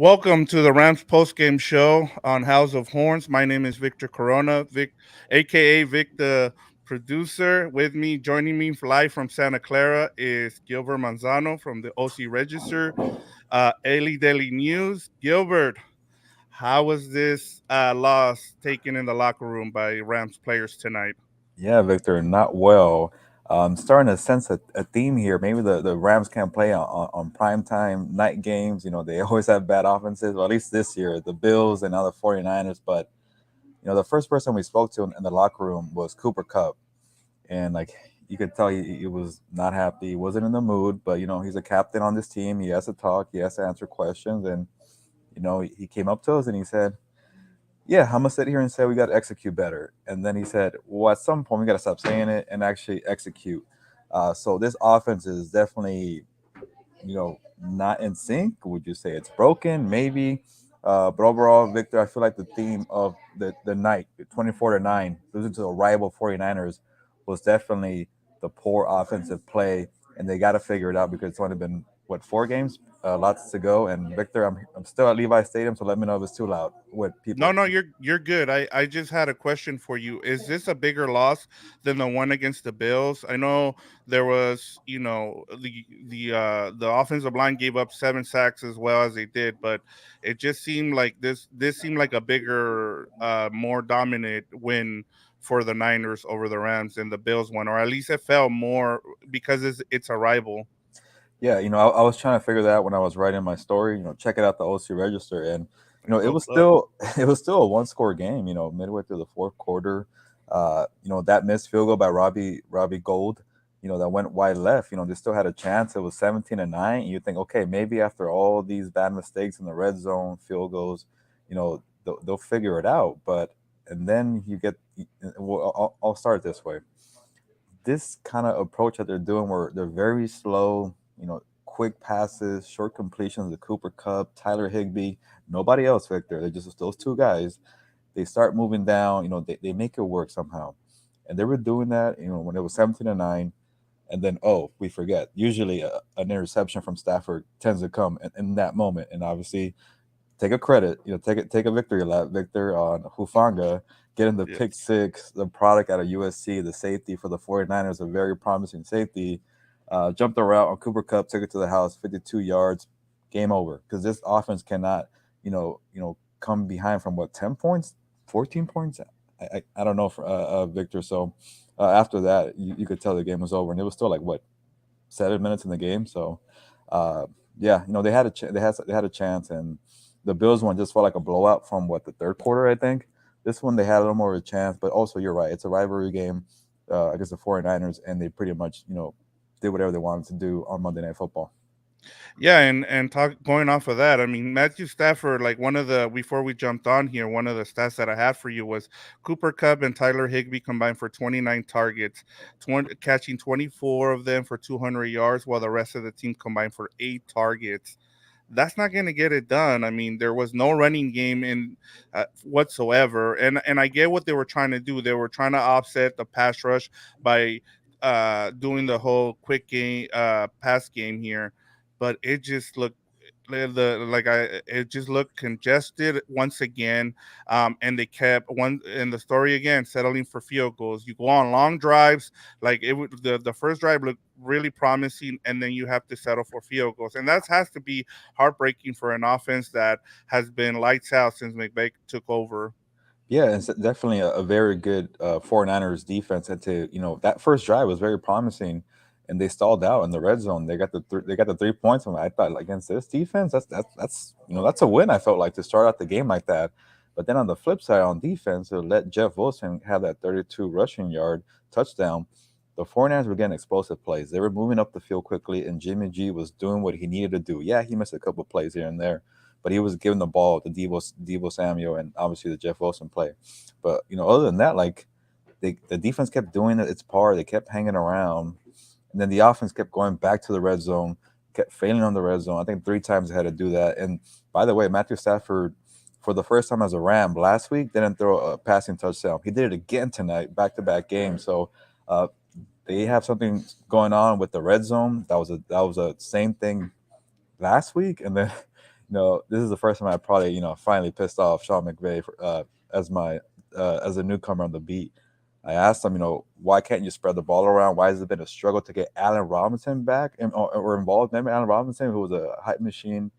Welcome to the Rams postgame show on House of Horns. My name is Victor Corona, aka Vic, the producer. With me, joining me live from Santa Clara is Gilbert Manzano from the OC Register, Ailey Daily News. Gilbert, how was this loss taken in the locker room by Rams players tonight? Yeah, Victor, not well. Starting to sense a theme here. Maybe the Rams can't play on primetime night games. They always have bad offenses. Well, at least this year, the Bills and now the 49ers. But, the first person we spoke to in the locker room was Cooper Cup. And, like, you could tell he was not happy. He wasn't in the mood. But, he's a captain on this team. He has to talk. He has to answer questions. And, he came up to us and he said, yeah, I'm gonna sit here and say we got to execute better. And then he said, well, at some point we got to stop saying it and actually execute. So this offense is definitely, not in sync. Would you say it's broken? Maybe. But overall, Victor, I feel like the theme of the night, 24-9, losing to a rival 49ers, was definitely the poor offensive play. And they got to figure it out because it's only been, what, 4 games? Lots to go. And Victor, I'm still at Levi Stadium, so let me know if it's too loud with No, people. no, you're good. I just had a question for you. Is this a bigger loss than the one against the Bills? I know there was, the offensive line gave up 7 sacks as well as they did, but it just seemed like this seemed like a bigger, more dominant win for the Niners over the Rams than the Bills one, or at least it felt more because it's a rival. Yeah, I was trying to figure that out when I was writing my story. Check it out the OC Register, and it Go was club. still it was still a one-score game. Midway through the fourth quarter, that missed field goal by Robbie Gold, that went wide left. They still had a chance. It was 17-9. You think, okay, maybe after all these bad mistakes in the red zone, field goals, they'll figure it out. But and then you get, well, I'll start this way. This kind of approach that they're doing where they're very slow, quick passes, short completions to Cooper Cup, Tyler Higbee, nobody else, Victor. They're just those two guys. They start moving down, they make it work somehow. And they were doing that, when it was 17-9. And then, oh, we forget. Usually an interception from Stafford tends to come in that moment. And obviously, take a credit, take a victory lap, Victor, on Hufanga, getting the pick Yes. six, the product out of USC, the safety for the 49ers, a very promising safety. Jumped the route on Cooper Cup, took it to the house, 52 yards, game over. Because this offense cannot, come behind from what, 10 points, 14 points. I don't know for Victor. So after that, you could tell the game was over, and it was still like what, 7 minutes in the game. So, uh, yeah, they had they had a chance, and the Bills one just felt like a blowout from what, the third quarter, I think. This one they had a little more of a chance, but also you're right, it's a rivalry game against the 49ers, and they pretty much did whatever they wanted to do on Monday Night Football. Yeah, and going off of that, I mean Matthew Stafford, like one of the before we jumped on here, one of the stats that I have for you was Cooper Cup and Tyler Higbee combined for 29 targets, catching 24 of them for 200 yards, while the rest of the team combined for 8 targets. That's not going to get it done. I mean, there was no running game in whatsoever, and I get what they were trying to do. They were trying to offset the pass rush by doing the whole quick game pass game here, but it just looked it just looked congested once again. And they kept one in the story again, settling for field goals. You go on long drives, like it would the first drive looked really promising, and then you have to settle for field goals, and that has to be heartbreaking for an offense that has been lights out since McVay took over. Yeah, it's definitely a very good 49ers defense. And to that first drive was very promising, and they stalled out in the red zone. They got the 3 points, and I thought, like, against this defense, that's a win. I felt like to start out the game like that. But then on the flip side, on defense, to let Jeff Wilson have that 32 rushing yard touchdown, the 49ers were getting explosive plays. They were moving up the field quickly, and Jimmy G was doing what he needed to do. Yeah, he missed a couple plays here and there, but he was giving the ball to Debo Samuel and obviously the Jeff Wilson play. But other than that, like, the defense kept doing its part. They kept hanging around, and then the offense kept going back to the red zone, kept failing on the red zone. I think 3 times they had to do that. And by the way, Matthew Stafford, for the first time as a Ram last week, didn't throw a passing touchdown. He did it again tonight, back-to-back games. So uh, they have something going on with the red zone. That was a same thing last week, and then This is the first time I probably, finally pissed off Sean McVay as my as a newcomer on the beat. I asked him, why can't you spread the ball around? Why has it been a struggle to get Allen Robinson back or involved? Remember Allen Robinson, who was a hype machine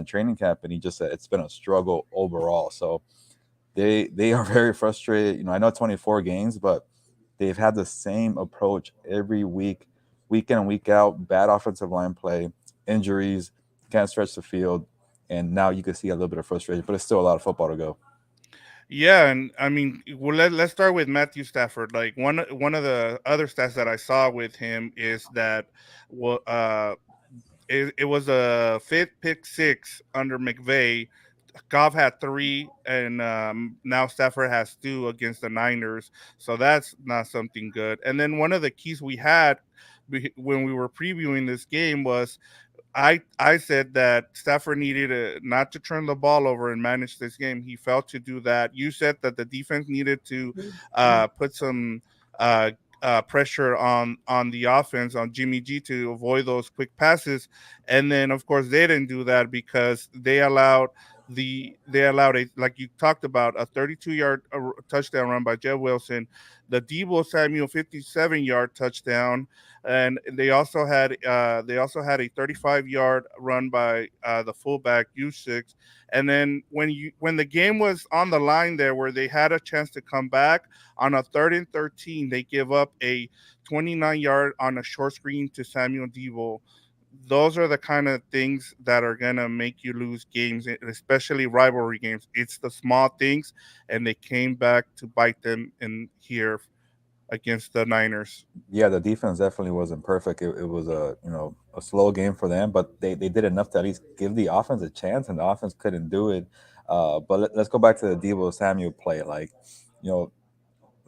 training camp, and he just said it's been a struggle overall. So they are very frustrated. I know 24 games, but they've had the same approach every week, week in and week out. Bad offensive line play, injuries, can't stretch the field, and now you can see a little bit of frustration. But it's still a lot of football to go. Yeah, and I mean, well, let's start with Matthew Stafford. Like one of the other stats that I saw with him is that, well, it was a fifth pick six under McVay. Goff had three, and now Stafford has two against the Niners. So that's not something good. And then one of the keys we had when we were previewing this game was I said that Stafford needed not to turn the ball over and manage this game. He failed to do that. You said that the defense needed to put some uh, pressure on the offense on Jimmy G to avoid those quick passes, and then of course they didn't do that because they allowed a, like you talked about, a 32-yard touchdown run by Jed Wilson, the Debo Samuel 57-yard touchdown, and they also had a 35-yard run by the fullback U6. And then when the game was on the line there, where they had a chance to come back on a 3rd and 13, they give up a 29-yard on a short screen to Samuel Debo. Those are the kind of things that are gonna make you lose games, especially rivalry games. It's the small things, and they came back to bite them in here against the Niners. Yeah, the defense definitely wasn't perfect. It was a slow game for them, but they did enough to at least give the offense a chance, and the offense couldn't do it. But let's go back to the Debo Samuel play. You know,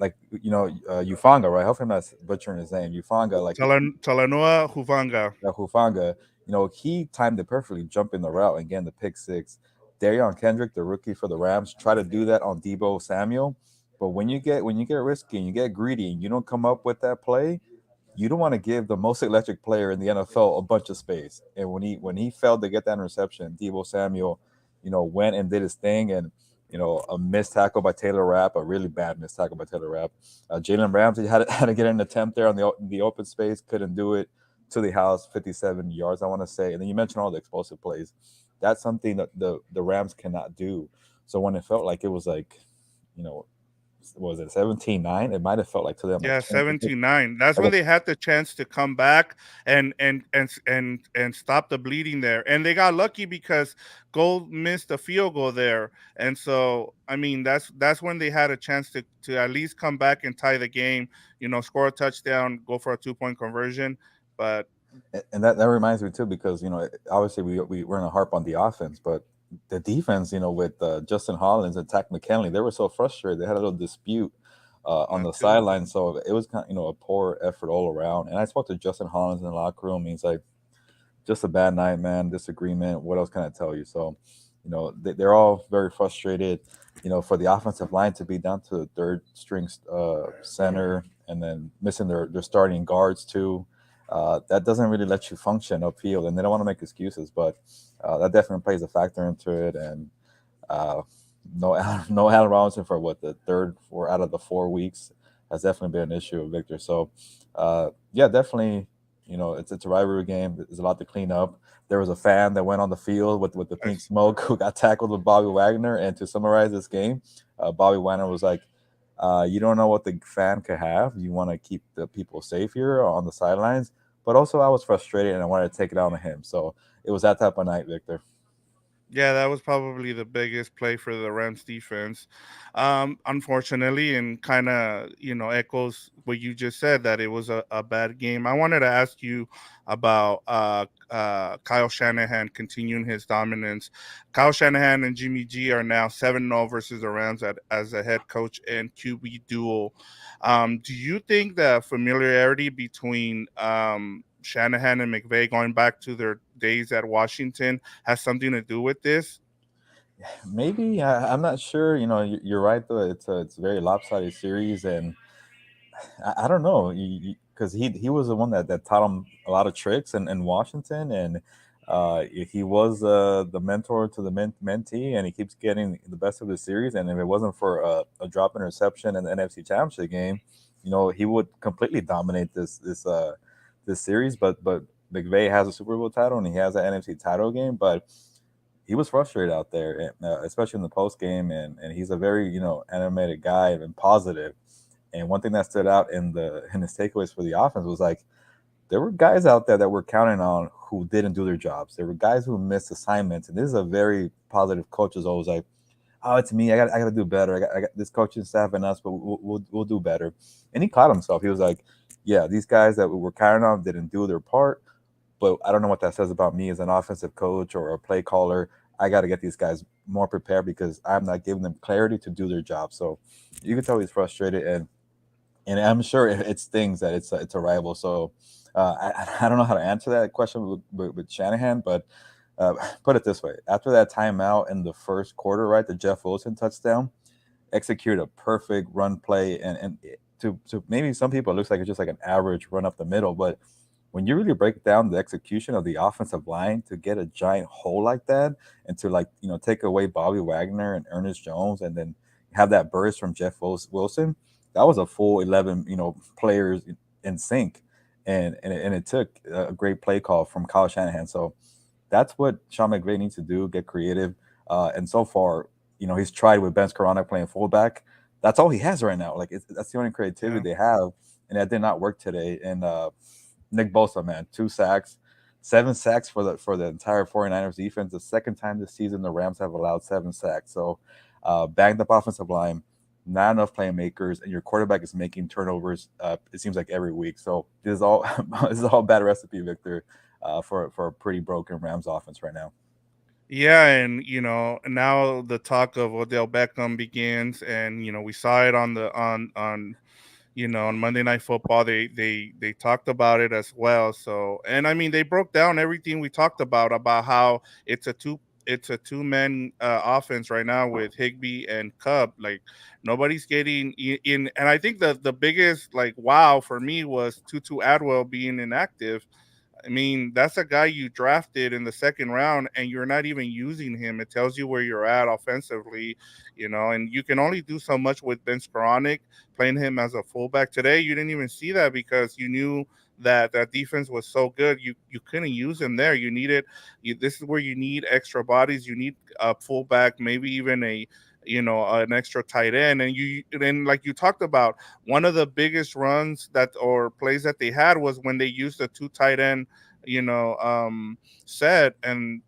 Ufanga, right? Hopefully I'm not butchering his name. Ufanga, Talanoa Hufanga. Hufanga, he timed it perfectly, jumping the route and getting the pick six. Darion Kendrick, the rookie for the Rams, tried to do that on Debo Samuel. But when you get risky and you get greedy and you don't come up with that play, you don't want to give the most electric player in the NFL a bunch of space. And when he failed to get that interception, Debo Samuel, went and did his thing, and a missed tackle by Taylor Rapp, a really bad missed tackle by Taylor Rapp. Jalen Ramsey had to get an attempt there on the open space, couldn't do it to the house, 57 yards, I want to say. And then you mentioned all the explosive plays. That's something that the Rams cannot do. So when it felt like it was like, you know, was it 17-9? It might have felt like to them like Yeah, 20, 17-9. That's like when they had the chance to come back and stop the bleeding there. And they got lucky because Gold missed a field goal there. And so, I mean, that's when they had a chance to at least come back and tie the game, score a touchdown, go for a 2-point conversion. But and that reminds me too, because obviously we're gonna harp on the offense, but the defense, with Justin Hollins and Tack McKinley, they were so frustrated. They had a little dispute on that the too. sideline, so it was kind of, a poor effort all around. And I spoke to Justin Hollins in the locker room. He's like, just a bad night, man. Disagreement. What else can I tell you? So, they're all very frustrated. For the offensive line to be down to the third string center, and then missing their starting guards too, that doesn't really let you function upfield. And they don't want to make excuses, but that definitely plays a factor into it. And uh, no, no Allen Robinson for what, the third or out of the 4 weeks has definitely been an issue with Victor. So, yeah, definitely, it's a rivalry game. There's a lot to clean up. There was a fan that went on the field with the pink Nice. smoke who got tackled with Bobby Wagner. And to summarize this game, Bobby Wagner was like, "You don't know what the fan could have. You want to keep the people safe here on the sidelines." But also, I was frustrated and I wanted to take it out on him. So it was that type of night, Victor. Yeah, that was probably the biggest play for the Rams defense. Unfortunately, and kind of, echoes what you just said, that it was a bad game. I wanted to ask you about Kyle Shanahan continuing his dominance. Kyle Shanahan and Jimmy G are now 7-0 versus the Rams as a head coach and QB duel. Do you think the familiarity between Shanahan and McVay, going back to their days at Washington, has something to do with this? Maybe I'm not sure. You're right though. It's a very lopsided series, and I don't know, because he was the one that taught him a lot of tricks in Washington, and He was the mentor to the mentee, and he keeps getting the best of the series. And if it wasn't for a drop interception in the NFC Championship game, he would completely dominate this series. But McVay has a Super Bowl title and he has an NFC title game, but he was frustrated out there, especially in the post game, and he's a very animated guy and positive. And one thing that stood out in his takeaways for the offense was like there were guys out there that we're counting on who didn't do their jobs. There were guys who missed assignments, and this is a very positive coach. Is always like, "Oh, it's me. I got to do better. I got this coaching staff and us, but we'll do better." And he caught himself. He was like, "Yeah, these guys that we were counting on didn't do their part, but I don't know what that says about me as an offensive coach or a play caller. I got to get these guys more prepared because I'm not giving them clarity to do their job." So you can tell he's frustrated, and I'm sure it stings that it's a rival. So I don't know how to answer that question with Shanahan, but put it this way: after that timeout in the first quarter, right, the Jeff Wilson touchdown, executed a perfect run play, and to maybe some people it looks like it's just like an average run up the middle, but when you really break down the execution of the offensive line to get a giant hole like that and to like take away Bobby Wagner and Ernest Jones and then have that burst from Jeff Wilson, that was a full 11 players in sync, and it took a great play call from Kyle Shanahan. So that's what Sean McVay needs to do, get creative. And so far, he's tried with Ben Skoranek playing fullback. That's all he has right now. Like that's the only creativity Yeah. they have, and that did not work today. And Nick Bosa, man, 2 sacks, 7 sacks for the entire 49ers defense. The second time this season the Rams have allowed 7 sacks. So banged up offensive line, not enough playmakers, and your quarterback is making turnovers. It seems like every week. So this is all this is all bad recipe, Victor, for a pretty broken Rams offense right now. Yeah, and now the talk of Odell Beckham begins, and we saw it on the on on Monday Night Football. They talked about it as well. So, and I mean, they broke down everything we talked about how it's a two-man offense right now with Higby and Cup. Like nobody's getting in, and I think the biggest like wow for me was Tutu Atwell being inactive. I mean, that's a guy you drafted in the second round and you're not even using him. It tells you where you're at offensively, and you can only do so much with Ben Skoranek playing him as a fullback. Today, you didn't even see that because you knew that that defense was so good. You couldn't use him there. This is where you need extra bodies. You need a fullback, maybe even an extra tight end. And like you talked about, one of the biggest runs that or plays that they had was when they used the two tight end, you know, um, set. And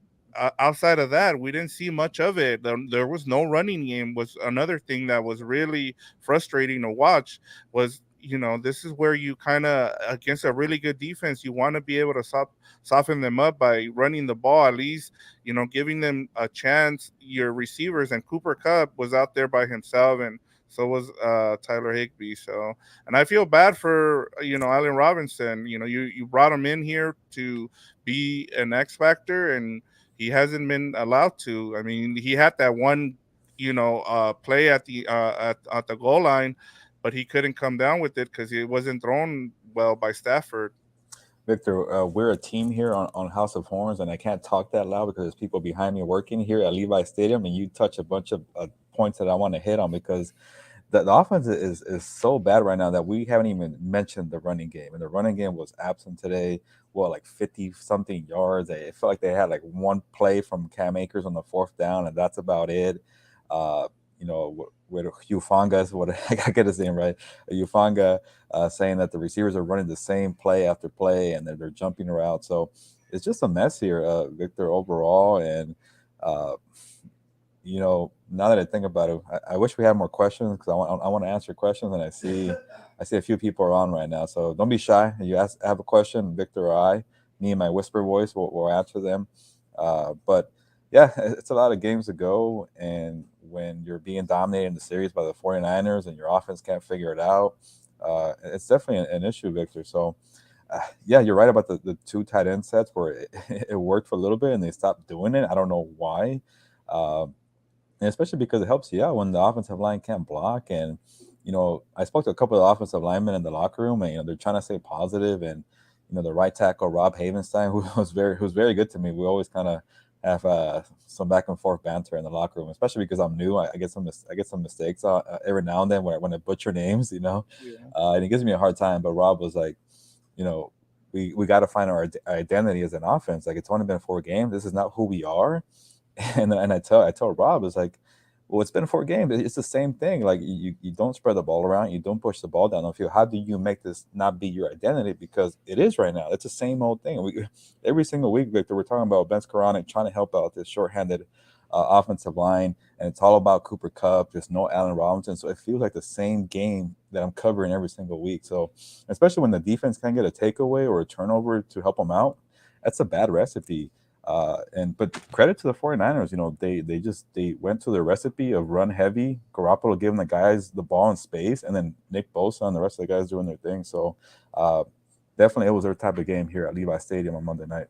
outside of that, we didn't see much of it. There was no running game. Was another thing that was really frustrating to watch. Was this is where you kind of against a really good defense, you want to be able to soften them up by running the ball at least, giving them a chance. Your receivers and Cooper Cup was out there by himself, and so was Tyler Higby. So, and I feel bad for Allen Robinson. You brought him in here to be an X factor, and he hasn't been allowed to. I mean, he had that one play at the goal line, but he couldn't come down with it because it wasn't thrown well by Stafford. Victor, we're a team here on House of Horns, and I can't talk that loud because there's people behind me working here at Levi Stadium, and you touch a bunch of points that I want to hit on because the offense is so bad right now that we haven't even mentioned the running game, and the running game was absent today. Well, like 50 something yards. It felt like they had like one play from Cam Akers on the fourth down, and that's about it. Uh, with Hufanga, what I gotta get his name right. Hufanga saying that the receivers are running the same play after play and they're jumping around. So it's just a mess here, Victor, overall. And uh, now that I think about it, I wish we had more questions because I want to answer questions, and I see a few people are on right now. So don't be shy. If you have a question, Victor or I, me and my whisper voice will answer them. But yeah, it's a lot of games to go, and when you're being dominated in the series by the 49ers and your offense can't figure it out, it's definitely an issue, Victor. So yeah, you're right about the two tight end sets where it worked for a little bit and they stopped doing it. I don't know why. Um, and especially because it helps you out when the offensive line can't block. And I spoke to a couple of offensive linemen in the locker room, and they're trying to stay positive, and the right tackle Rob Havenstein, who's very good to me. We always kind of have some back and forth banter in the locker room, especially because I'm new. I get I get some mistakes every now and then when I butcher names, Yeah. and it gives me a hard time. But Rob was like, you know, we got to find our identity as an offense. Like, it's only been 4 games. This is not who we are. And I tell Rob, it's like, well, it's been 4 games. It's the same thing. Like, you don't spread the ball around. You don't push the ball down the field. How do you make this not be your identity? Because it is right now. It's the same old thing. Every single week, Victor, we're talking about Ben Skoranek trying to help out this shorthanded offensive line, and it's all about Cooper Cup. There's no Allen Robinson, so it feels like the same game that I'm covering every single week. So, especially when the defense can get a takeaway or a turnover to help them out, that's a bad recipe. And but credit to the 49ers, they went to the recipe of run heavy. Garoppolo giving the guys the ball in space, and then Nick Bosa and the rest of the guys doing their thing. So uh, definitely, it was their type of game here at Levi Stadium on Monday night.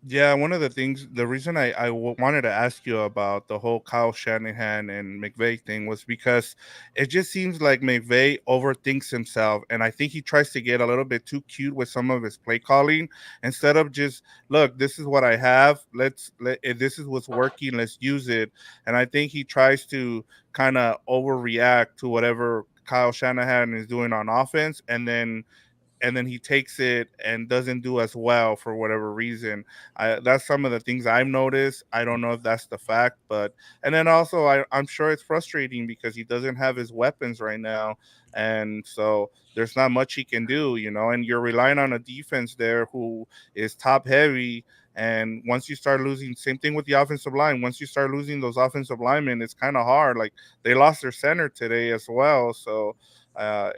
Yeah, one of the things, the reason wanted to ask you about the whole Kyle Shanahan and McVay thing was because it just seems like McVay overthinks himself. And I think he tries to get a little bit too cute with some of his play calling instead of just, look, this is what I have. If this is what's working, let's use it. And I think he tries to kind of overreact to whatever Kyle Shanahan is doing on offense. And then he takes it and doesn't do as well for whatever reason. That's some of the things I've noticed. I don't know if that's the fact, but and then also I'm sure it's frustrating because he doesn't have his weapons right now, and so there's not much he can do, And you're relying on a defense there who is top heavy. And once you start losing, same thing with the offensive line. Once you start losing those offensive linemen, it's kind of hard. Like they lost their center today as well. So,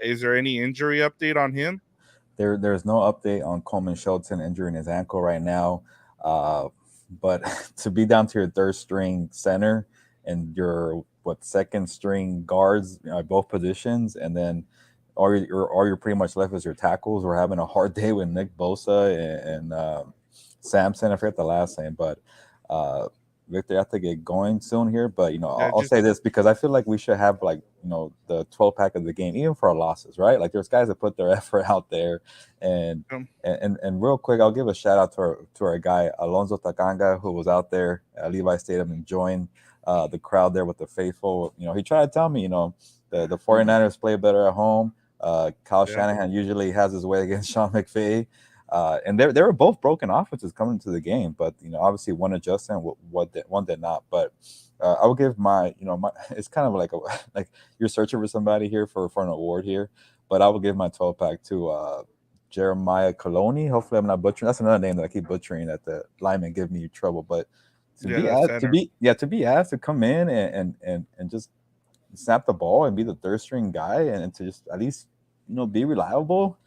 is there any injury update on him? There's no update on Coleman Shelton injuring his ankle right now. Uh, but to be down to your third string center and your second string guards at both positions, and then all you're pretty much left is your tackles. We're having a hard day with Nick Bosa and Samson. I forget the last name, but uh, Victor, I have to get going soon here. But Yeah, I'll just say this because I feel like we should have, like, the 12 pack of the game, even for our losses, right? Like, there's guys that put their effort out there, and um, and real quick, I'll give a shout out to our guy Alonso Takanga, who was out there at Levi Stadium enjoying the crowd there with the faithful. He tried to tell me, the 49ers play better at home. Kyle yeah. Shanahan usually has his way against Sean McVay. And they were both broken offenses coming into the game, but obviously one adjusted and one did not. But I would give my it's kind of like like you're searching for somebody here for an award here, but I will give my 12 pack to Jeremiah Coloni. Hopefully, I'm not butchering. That's another name that I keep butchering that the linemen give me trouble. But Yeah, that center. to be asked to come in and just snap the ball and be the third string guy, and to just at least be reliable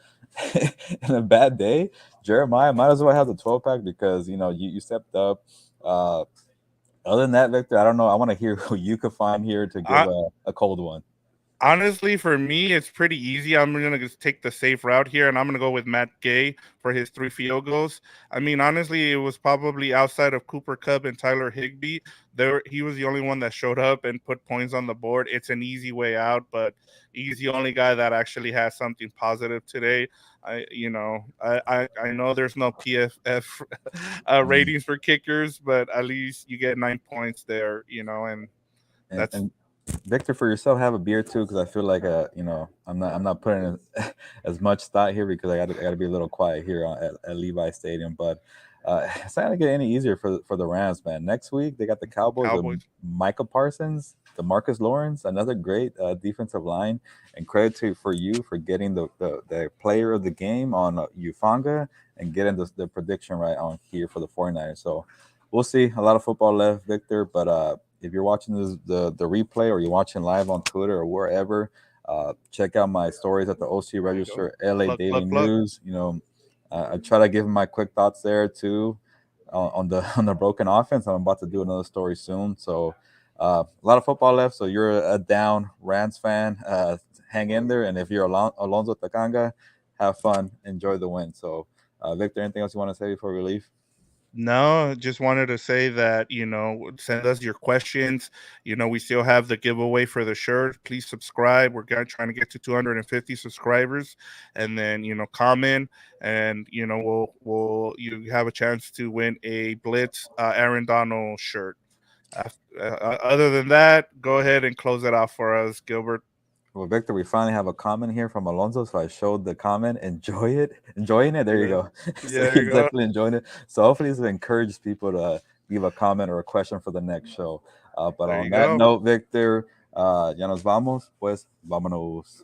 in a bad day. Jeremiah might as well have the 12 pack because you stepped up. Uh, Other than that, Victor, I don't know. I want to hear who you could find here to give I a cold one. Honestly, for me, it's pretty easy. I'm gonna just take the safe route here, and I'm gonna go with Matt Gay for his 3 field goals. I mean, honestly, it was probably outside of Cooper Kupp and Tyler Higbee. He was the only one that showed up and put points on the board. It's an easy way out, but he's the only guy that actually has something positive today. I know there's no PFF Mm. ratings for kickers, but at least you get 9 points there, and that's And Victor, for yourself, have a beer too, because I feel like I'm not putting in as much thought here because I got to be a little quiet here at Levi Stadium. But it's not gonna get any easier for the Rams, man. Next week they got the Cowboys with Cowboys. Micah Parsons, Demarcus Lawrence, another great defensive line, and credit to for you for getting the player of the game on Ufanga and getting the prediction right on here for the 49ers. So we'll see. A lot of football left, Victor, but if you're watching the replay or you're watching live on Twitter or wherever, check out my stories at the OC There you go. Register, LA Plug, Daily plug, plug. News. I try to give my quick thoughts there too on the on the broken offense. I'm about to do another story soon, so a lot of football left. So you're a down Rams fan, hang in there, and if you're Alonso Takanga, have fun, enjoy the win. So, Victor, anything else you want to say before we leave? No, just wanted to say that, send us your questions. We still have the giveaway for the shirt. Please subscribe. We're trying to get to 250 subscribers, and then, comment, and, you have a chance to win a Blitz Aaron Donald shirt. Other than that, go ahead and close it off for us, Gilbert. Well, Victor, we finally have a comment here from Alonso, so I showed the comment. Enjoying it. There you Yeah, go. So yeah, there he's you go. definitely enjoying it. So hopefully, this will encourage people to leave a comment or a question for the next show. But There on you that go. note, Victor, ya nos vamos, pues vámonos.